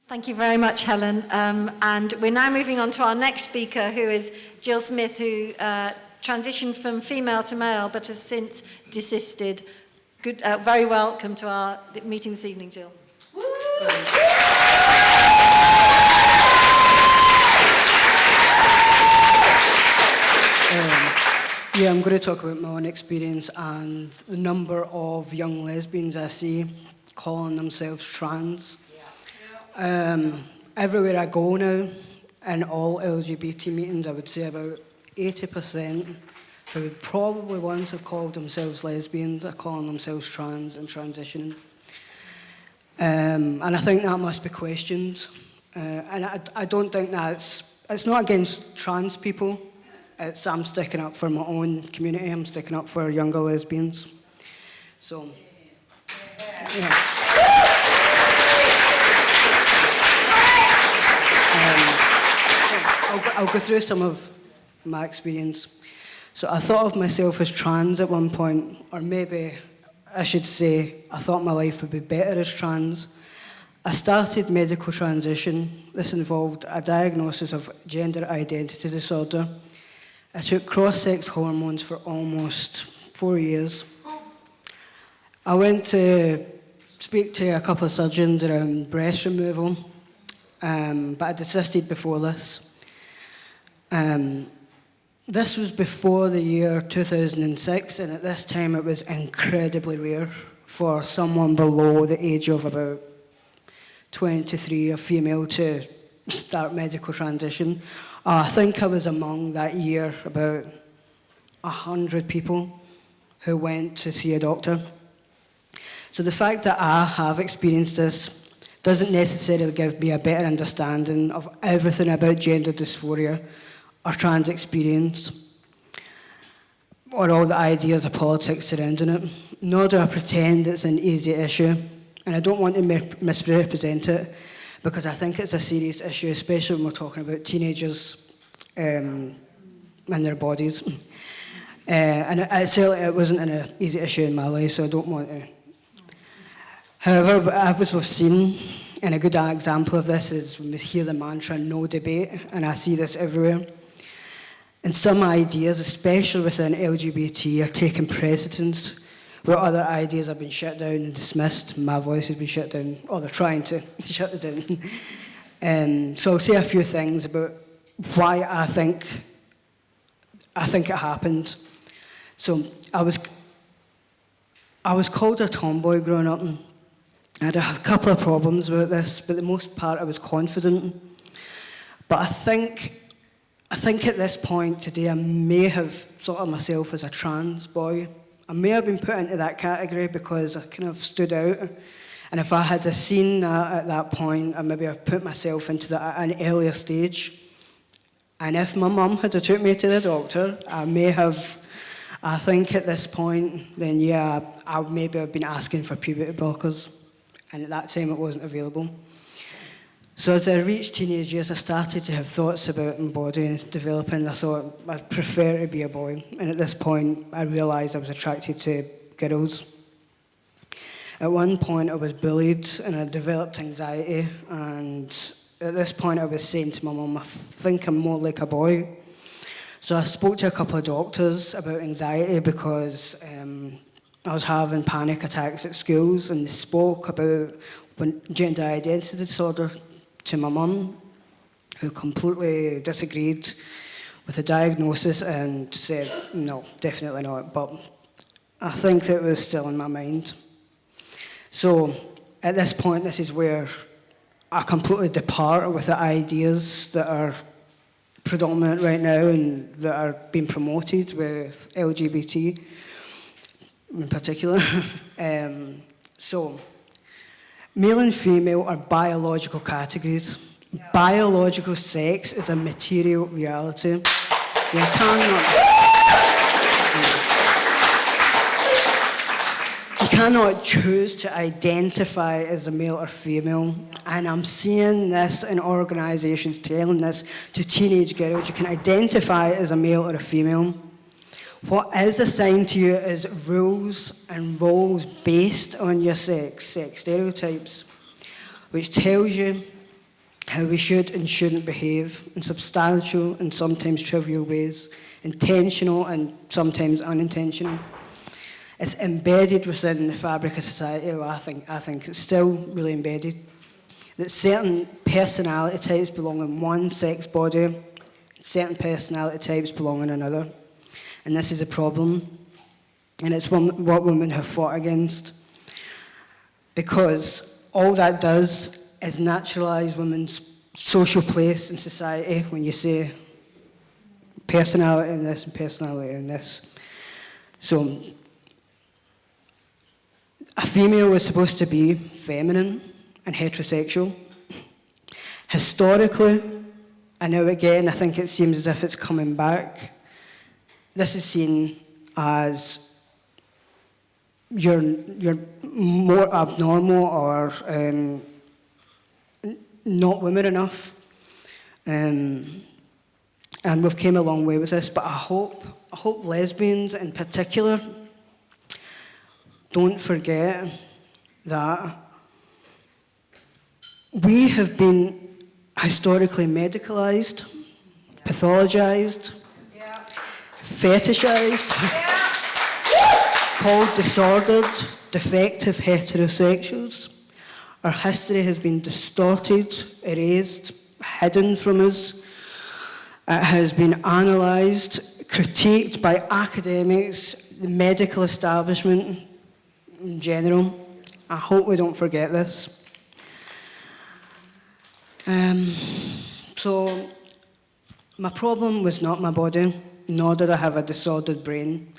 Thank you very much, Helen. And we're now moving on to our next speaker, who is Gill Smith, who transitioned from female to male, but has since desisted. Good, very welcome to our meeting this evening, Gill. Yeah, I'm going to talk about my own experience and the number of young lesbians I see calling themselves trans. Everywhere I go now, in all LGBT meetings, I would say about 80% who would probably once have called themselves lesbians are calling themselves trans and transitioning. And I think that must be questioned. And I don't think it's not against trans people. I'm sticking up for my own community. I'm sticking up for younger lesbians. So, yeah. I'll go through some of my experience. So I thought of myself as trans at one point, or maybe I should say I thought my life would be better as trans. I started medical transition. This involved a diagnosis of gender identity disorder. I took cross-sex hormones for almost 4 years. I went to speak to a couple of surgeons around breast removal, but I desisted before this. This was before the year 2006, and at this time it was incredibly rare for someone below the age of about 23, a female, to start medical transition. I think I was among that year about 100 people who went to see a doctor. So the fact that I have experienced this doesn't necessarily give me a better understanding of everything about gender dysphoria or trans experience, or all the ideas of politics surrounding it. Nor do I pretend it's an easy issue, and I don't want to misrepresent it, because I think it's a serious issue, especially when we're talking about teenagers and their bodies. And it wasn't an easy issue in my life, so I don't want to. However, as we've seen, and a good example of this is when we hear the mantra, no debate, and I see this everywhere. And some ideas, especially within LGBT, are taking precedence where other ideas have been shut down and dismissed. My voice has been shut down, or they're trying to shut it down. So I'll say a few things about why I think it happened. So I was called a tomboy growing up, and I had a couple of problems with this, but the most part I was confident. But I think at this point today I may have thought of myself as a trans boy. I may have been put into that category because I kind of stood out. And if I had seen that at that point, I maybe have put myself into that at an earlier stage. And if my mum had took me to the doctor, I think at this point, then yeah, I maybe have been asking for puberty blockers. And at that time it wasn't available. So as I reached teenage years, I started to have thoughts about my body developing. I thought I'd prefer to be a boy. And at this point, I realised I was attracted to girls. At one point, I was bullied and I developed anxiety. And at this point, I was saying to my mum, I think I'm more like a boy. So I spoke to a couple of doctors about anxiety because I was having panic attacks at schools, and they spoke about gender identity disorder to my mum, who completely disagreed with the diagnosis and said, no, definitely not. But I think that it was still in my mind. So at this point, this is where I completely depart with the ideas that are predominant right now and that are being promoted with LGBT in particular. So male and female are biological categories. Yeah. Biological sex is a material reality. You cannot choose to identify as a male or female. And I'm seeing this in organisations telling this to teenage girls. You can identify as a male or a female. What is assigned to you is rules and roles based on your sex stereotypes, which tells you how we should and shouldn't behave in substantial and sometimes trivial ways, intentional and sometimes unintentional. It's embedded within the fabric of society. Well, I think it's still really embedded. That certain personality types belong in one sex body, and certain personality types belong in another. And this is a problem, and it's what women have fought against. Because all that does is naturalise women's social place in society when you say personality in this and personality in this. So, a female was supposed to be feminine and heterosexual. Historically, and now again, I think it seems as if it's coming back, this is seen as you're more abnormal or not women enough. And we've came a long way with this, but I hope lesbians in particular don't forget that we have been historically medicalised, pathologised, fetishised, called disordered, defective heterosexuals. Our history has been distorted, erased, hidden from us. It has been analysed, critiqued by academics, the medical establishment in general. I hope we don't forget this. So, my problem was not my body, nor did I have a disordered brain,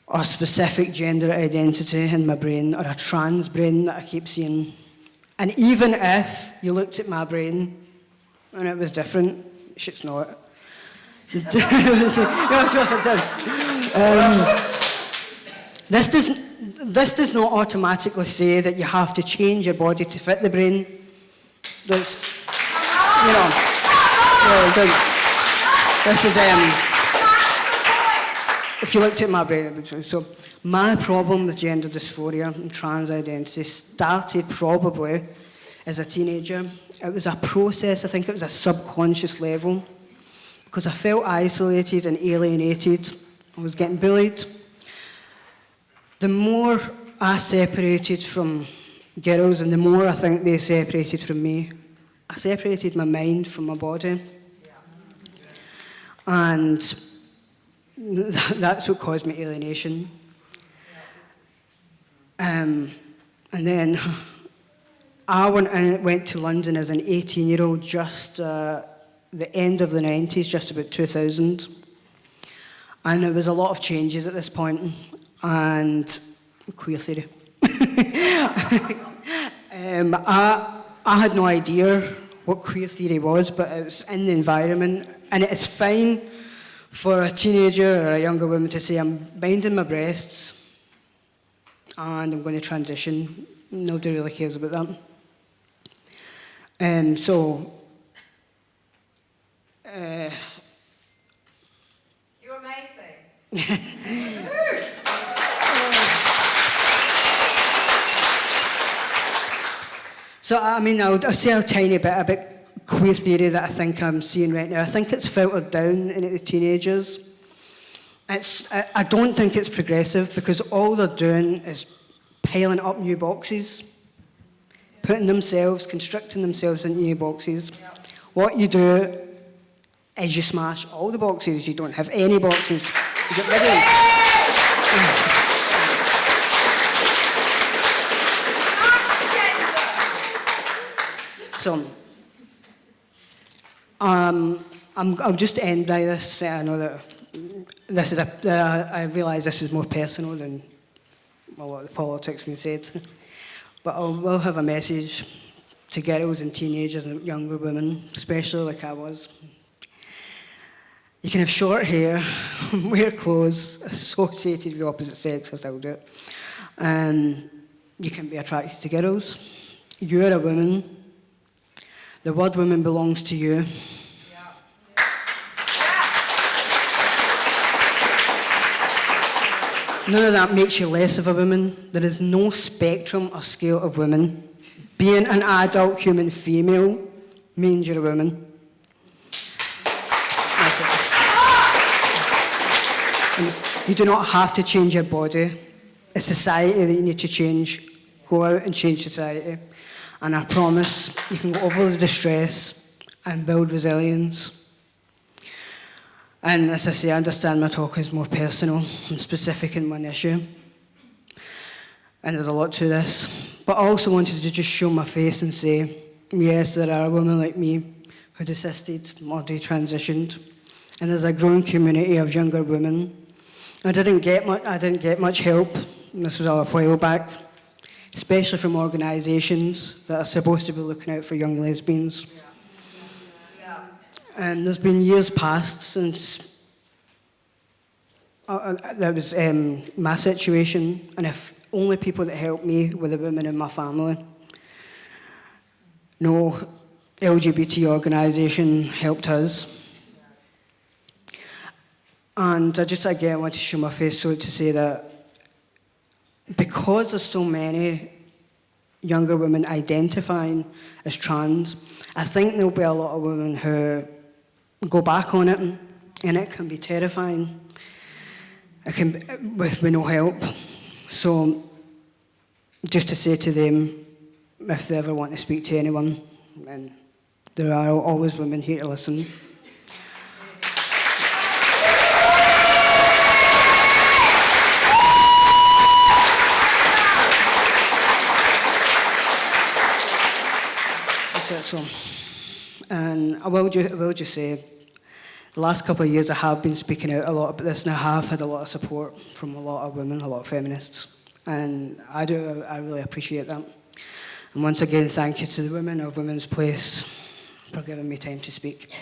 or a specific gender identity in my brain, or a trans brain that I keep seeing. And even if you looked at my brain and it was different, shit's not. This does not automatically say that you have to change your body to fit the brain. That's, this is, if you looked at my brain, it would be. So my problem with gender dysphoria and trans identity started probably as a teenager. It was a process, I think it was a subconscious level, because I felt isolated and alienated. I was getting bullied. The more I separated from girls and the more I think they separated from me, I separated my mind from my body. And that's what caused me alienation. And then I went to London as an 18-year-old, just the end of the 90s, just about 2000. And there was a lot of changes at this point, and queer theory. I had no idea what queer theory was, but it was in the environment, and it is fine for a teenager or a younger woman to say, I'm binding my breasts and I'm going to transition. Nobody really cares about that. You're amazing. So, I mean, I'll say a tiny bit about queer theory that I think I'm seeing right now. I think it's filtered down into the teenagers. I don't think it's progressive, because all they're doing is piling up new boxes, constricting themselves into new boxes. What you do is you smash all the boxes. You don't have any boxes. You get rid of them. So, I'll just end by this. I know that this is I realise this is more personal than a lot of the politics being said, but I will have a message to girls and teenagers and younger women, especially like I was. You can have short hair, wear clothes associated with the opposite sex, I still do it. You can be attracted to girls. You're a woman. The word woman belongs to you. None of that makes you less of a woman. There is no spectrum or scale of women. Being an adult human female means you're a woman. That's it. And you do not have to change your body. It's society that you need to change. Go out and change society. And I promise you can go over the distress and build resilience. And as I say, I understand my talk is more personal and specific in one issue. And there's a lot to this. But I also wanted to just show my face and say, yes, there are women like me who desisted or detransitioned. And there's a growing community of younger women. I didn't get much help. This was a while back, especially from organisations that are supposed to be looking out for young lesbians. And there's been years past since that was my situation, and if only people that helped me were the women in my family. No LGBT organisation helped us. And I just again want to show my face so to say that because there's so many younger women identifying as trans, I think there'll be a lot of women who go back on it, and it can be terrifying. It can be, with no help. So just to say to them, if they ever want to speak to anyone, and there are always women here to listen. So, and I will just say, the last couple of years I have been speaking out a lot about this, and I have had a lot of support from a lot of women, a lot of feminists, and I really appreciate that. And once again, thank you to the women of Women's Place for giving me time to speak.